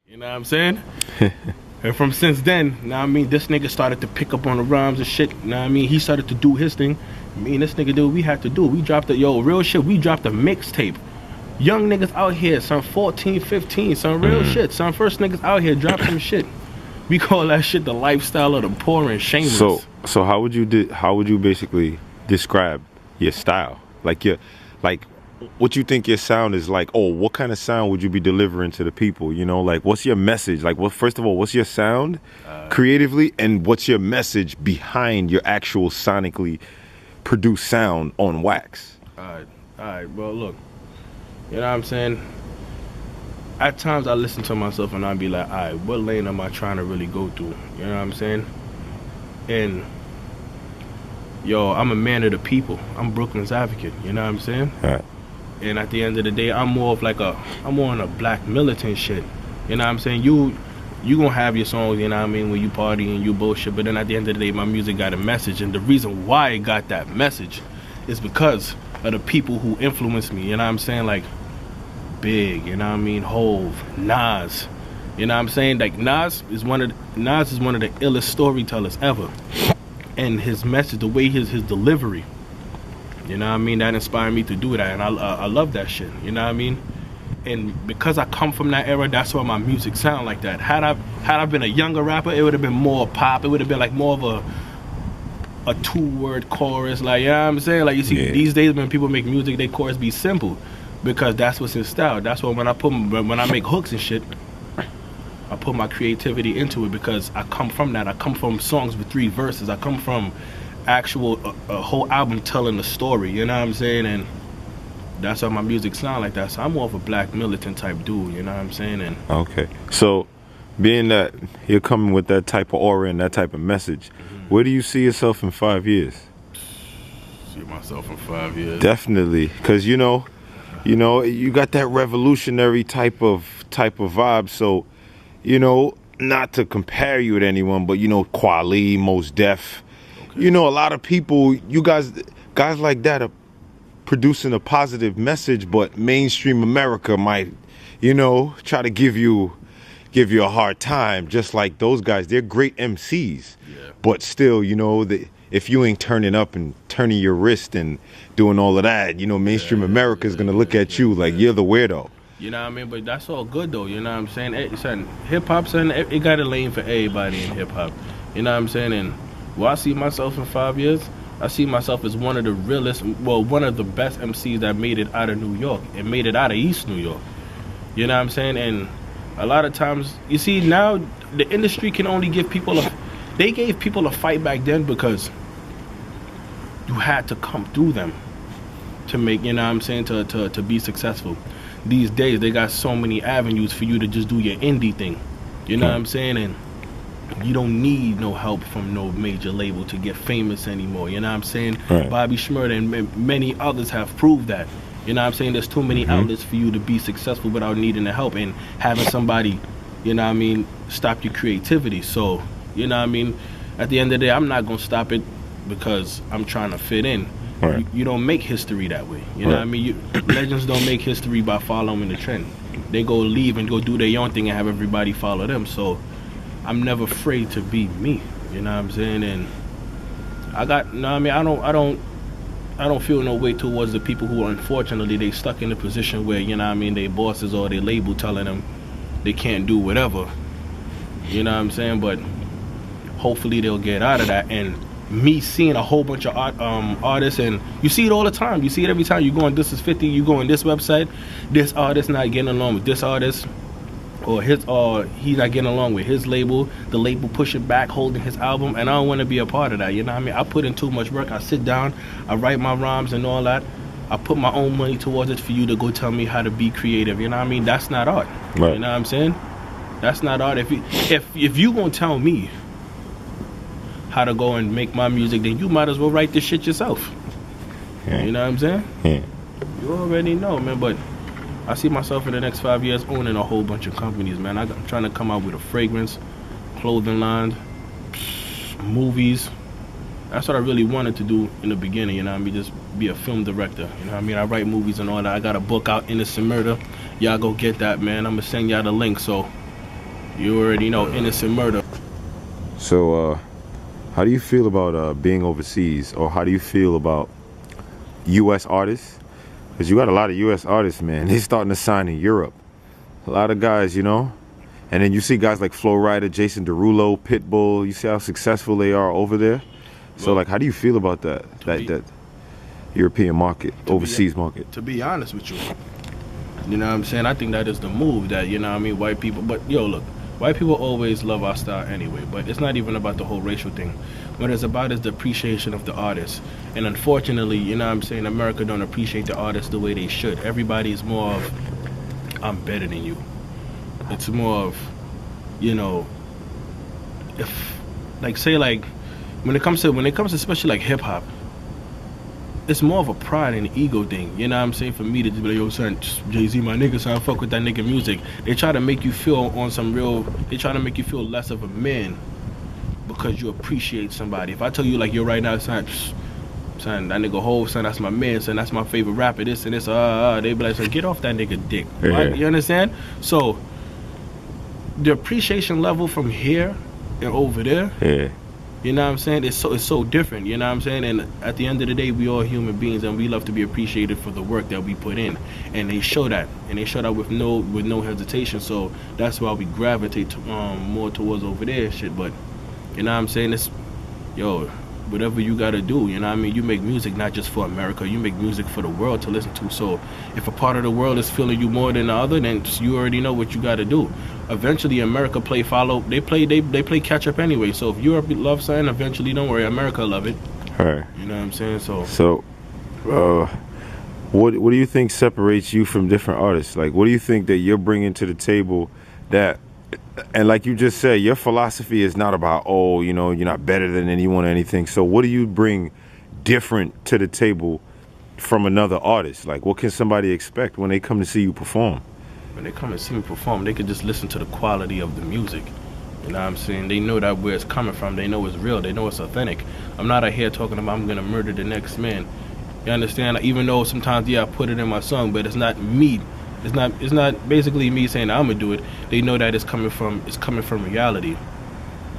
You know what I'm saying? And from since then, now I mean, this nigga started to pick up on the rhymes and shit. Now I mean, he started to do his thing. Me and this nigga did what we had to do. We dropped real shit. We dropped a mixtape. Young niggas out here, some 14, 15, some real shit. Some first niggas out here drop some shit. We call that shit the lifestyle of the poor and shameless. So how would you basically describe your style? Like what you think your sound is like? Oh, what kind of sound would you be delivering to the people? You know, like what's your message? Like, first of all, what's your sound creatively, and what's your message behind your actual sonically produced sound on wax? All right. Well, look, you know what I'm saying? At times I listen to myself and I be like, all right, what lane am I trying to really go through? You know what I'm saying? And yo, I'm a man of the people. I'm Brooklyn's advocate. You know what I'm saying? All right. And at the end of the day, I'm more on a black militant shit. You know what I'm saying? You gonna have your songs, you know what I mean, when you party and you bullshit, but then at the end of the day, my music got a message, and the reason why it got that message is because of the people who influenced me, you know what I'm saying? Like Big, you know what I mean, Hove, Nas. You know what I'm saying? Like Nas is one of the illest storytellers ever. And his message, the way his delivery, you know what I mean, that inspired me to do that, and I love that shit, you know what I mean? And because I come from that era, that's why my music sound like that. Had I been a younger rapper, it would have been more pop. It would have been like more of a two-word chorus, like, you know what I'm saying? Like, you see, these days when people make music, they chorus be simple, because that's what's in style. That's why when I make hooks and shit, I put my creativity into it, because I come from that. I come from songs with 3 verses. I come from a whole album telling a story, you know what I'm saying? And that's why my music sound like that. So I'm more of a black militant type dude, you know what I'm saying? And okay, so being that you're coming with that type of aura and that type of message, where do you see yourself in 5 years? See myself in 5 years? Definitely, because you know, you got that revolutionary type of vibe. So, you know, not to compare you with anyone, but you know, Kweli, Mos Def. Okay. You know, a lot of people, you guys like that are producing a positive message, but mainstream America might, you know, try to give you a hard time. Just like those guys, they're great MCs, but still, you know, if you ain't turning up and turning your wrist and doing all of that, you know, mainstream America is gonna look at you like you're the weirdo. You know what I mean? But that's all good though, you know what I'm saying? Son, hip-hop, son, it got a lane for everybody in hip-hop. You know what I'm saying? And where I see myself in 5 years, I see myself as one of the realest, well, one of the best MCs that made it out of New York and made it out of East New York. You know what I'm saying? And a lot of times, you see, now the industry can only give people they gave people a fight back then because you had to come through them to make, you know what I'm saying, to be successful. These days, they got so many avenues for you to just do your indie thing. You know what I'm saying? And you don't need no help from no major label to get famous anymore. You know what I'm saying? Right. Bobby Shmurda and many others have proved that. You know what I'm saying? There's too many outlets for you to be successful without needing the help and having somebody, you know what I mean, stop your creativity. So, you know what I mean? At the end of the day, I'm not going to stop it because I'm trying to fit in. Right. You don't make history that way. You know what I mean? Legends don't make history by following the trend. They go leave and go do their own thing and have everybody follow them. So I'm never afraid to be me. You know what I'm saying? And I got, you know what I mean? I don't feel no way towards the people who, unfortunately, they stuck in a position where, you know what I mean, their bosses or their label telling them they can't do whatever. You know what I'm saying? But hopefully they'll get out of that. And me seeing a whole bunch of artists, and you see it all the time. You see it every time you go on This Is 50, you go on this website, this artist not getting along with this artist, or he's not getting along with his label, the label pushing back, holding his album, and I don't want to be a part of that. You know what I mean? I put in too much work. I sit down, I write my rhymes and all that. I put my own money towards it for you to go tell me how to be creative. You know what I mean? That's not art. Right. You know what I'm saying? That's not art. If you gonna tell me how to go and make my music, then you might as well write this shit yourself. You know what I'm saying? You already know, man. But I see myself in the next 5 years owning a whole bunch of companies, man. I'm trying to come out with a fragrance, clothing line, movies. That's what I really wanted to do in the beginning, you know what I mean? Just be a film director, you know what I mean? I write movies and all that. I got a book out, Innocent Murder. Y'all go get that, man. I'm gonna send y'all the link. So You already know, innocent murder. So, how do you feel about being overseas, or how do you feel about U.S. artists? Because you got a lot of U.S. artists, man. They're starting to sign in Europe. A lot of guys, you know. And then you see guys like Flo Rida, Jason Derulo, Pitbull. You see how successful they are over there. So, like, how do you feel about that European market, overseas market? To be honest with you, you know what I'm saying? I think that is the move that, you know what I mean, white people. But, yo, look, white people always love our style anyway. But it's not even about the whole racial thing. What it's about is the appreciation of the artist. And unfortunately, you know what I'm saying, America don't appreciate the artists the way they should. Everybody is more of, I'm better than you. It's more of, you know, if, like, say, like, when it comes to especially like hip hop, it's more of a pride and ego thing. You know what I'm saying? For me to just be like, yo, son, Jay-Z, my nigga, son, fuck with that nigga music. They try to make you feel on some real, they try to make you feel less of a man because you appreciate somebody. If I tell you, like, yo, right now, son, that nigga Hov, son, that's my man, son, that's my favorite rapper, this and this, they be like, son, get off that nigga dick. Right? You understand? So, the appreciation level from here and over there, you know what I'm saying, it's so different, you know what I'm saying? And at the end of the day, we all human beings, and we love to be appreciated for the work that we put in. And they show that, with no hesitation. So that's why we gravitate to, more towards over there shit. But you know what I'm saying, it's, yo, whatever you gotta do, you know what I mean? You make music not just for America, you make music for the world to listen to. So if a part of the world is feeling you more than the other, then you already know what you gotta do. Eventually America play catch up anyway. So if Europe loves something, eventually, don't worry, America love it. Right. You know what I'm saying? So what do you think separates you from different artists? Like, what do you think that you're bringing to the table that, and like you just said, your philosophy is not about, oh, you know, you're not better than anyone or anything. So what do you bring different to the table from another artist? Like, what can somebody expect when they come to see you perform? When they come and see me perform, they can just listen to the quality of the music. You know what I'm saying? They know that where it's coming from. They know it's real. They know it's authentic. I'm not out here talking about I'm going to murder the next man. You understand? Even though sometimes, yeah, I put it in my song, but it's not me. It's not basically me saying I'm going to do it. They know that it's coming from reality.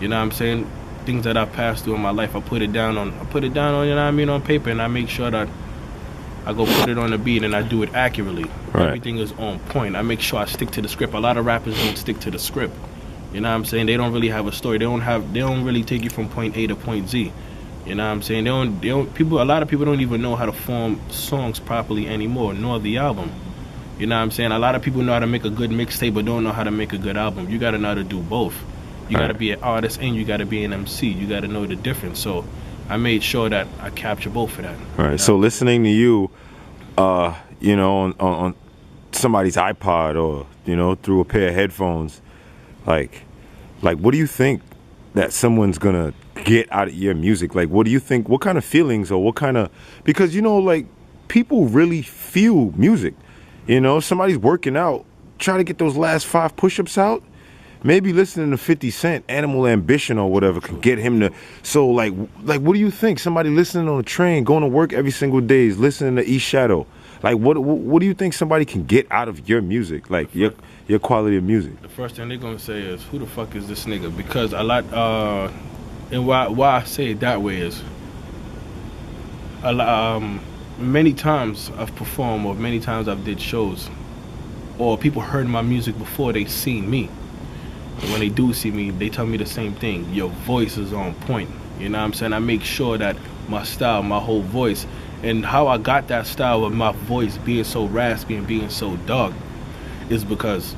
You know what I'm saying? Things that I've passed through in my life, I put it down on, you know what I mean, on paper, and I make sure that I go put it on the beat and I do it accurately. Right. Everything is on point. I make sure I stick to the script. A lot of rappers don't stick to the script. You know what I'm saying? They don't really have a story. They don't really take you from point A to point Z. You know what I'm saying? A lot of people don't even know how to form songs properly anymore, nor the album. You know what I'm saying? A lot of people know how to make a good mixtape but don't know how to make a good album. You gotta know how to do both. You gotta be an artist and you gotta be an MC. You gotta know the difference. So I made sure that I capture both of that. All right. So listening to you, you know, on somebody's iPod or, you know, through a pair of headphones, like what do you think that someone's gonna get out of your music? Like, what do you think? What kind of feelings or what kind of? Because, you know, like, people really feel music. You know, somebody's working out, trying to get those last 5 push-ups out. Maybe listening to 50 Cent, Animal Ambition or whatever can get him to. So, like, what do you think? Somebody listening on a train, going to work every single day, is listening to East Shadow. Like, what do you think somebody can get out of your music? Like, your quality of music. The first thing they're gonna say is, "Who the fuck is this nigga?" Because a lot, and why I say it that way is, many times I've performed or many times I've did shows, or people heard my music before they seen me. And when they do see me, they tell me the same thing. Your voice is on point. You know what I'm saying? I make sure that my style, my whole voice, and how I got that style of my voice being so raspy and being so dark is because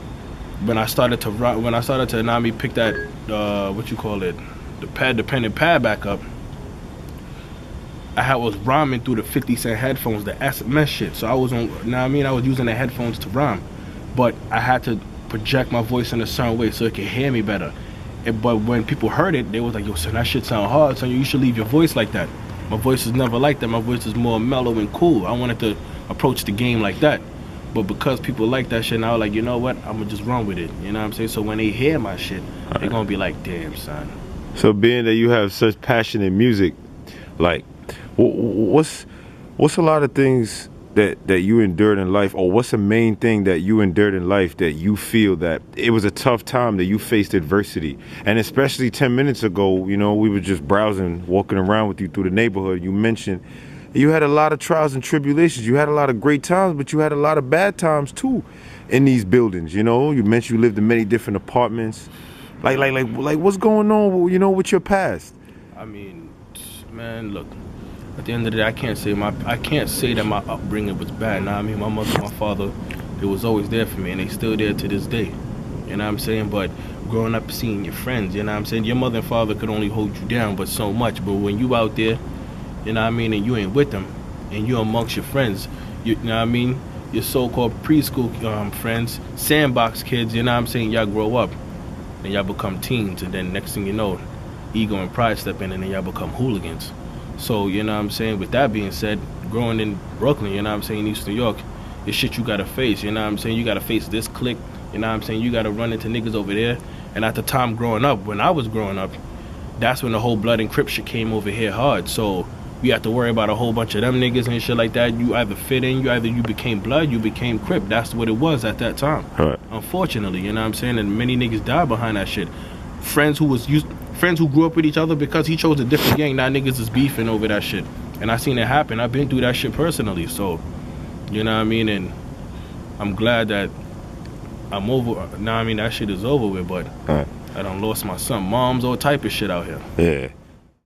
when I started to Nami pick that the pen and pad back up, I was rhyming through the 50 Cent headphones, the SMS shit. So I was on, I was using the headphones to rhyme, but I had to project my voice in a certain way so it could hear me better. But when people heard it, they was like, yo, son, that shit sound hard, son, you should leave your voice like that. My voice is never like that. My voice is more mellow and cool. I wanted to approach the game like that. But because people like that shit, now, like, you know what, I'm gonna just run with it. You know what I'm saying? So when they hear my shit, they're gonna be like, damn, son. So being that you have such passion in music, like, what's a lot of things that you endured in life, or what's the main thing that you endured in life that you feel that it was a tough time, that you faced adversity? And especially 10 minutes ago, you know, we were just browsing, walking around with you through the neighborhood. You mentioned you had a lot of trials and tribulations. You had a lot of great times, but you had a lot of bad times too in these buildings. You know, you mentioned you lived in many different apartments. Like what's going on, you know, with your past? I mean, man, look. At the end of the day, I can't say that my upbringing was bad. Nah, I mean, my mother, my father, they was always there for me, and they still there to this day. You know what I'm saying? But growing up, seeing your friends, you know what I'm saying? Your mother and father could only hold you down, but so much. But when you out there, you know what I mean, and you ain't with them, and you amongst your friends, you know what I mean? Your so-called preschool friends, sandbox kids, you know what I'm saying? Y'all grow up, and y'all become teens, and then next thing you know, ego and pride step in, and then y'all become hooligans. So, you know what I'm saying, with that being said, growing in Brooklyn, you know what I'm saying, East New York, it's shit you gotta face, you know what I'm saying? You gotta face this clique, you know what I'm saying? You gotta run into niggas over there. And at the time growing up, when I was growing up, that's when the whole blood and Crip shit came over here hard. So you have to worry about a whole bunch of them niggas and shit like that. You either fit in, you became blood, you became Crip. That's what it was at that time. Right. Unfortunately, you know what I'm saying? And many niggas died behind that shit. Friends who grew up with each other because he chose a different gang, now niggas is beefing over that shit. And I seen it happen. I've been through that shit personally. So, you know what I mean? And I'm glad that I'm over. Now I mean, that shit is over with, but right. I done lost my son. Moms, all type of shit out here. Yeah.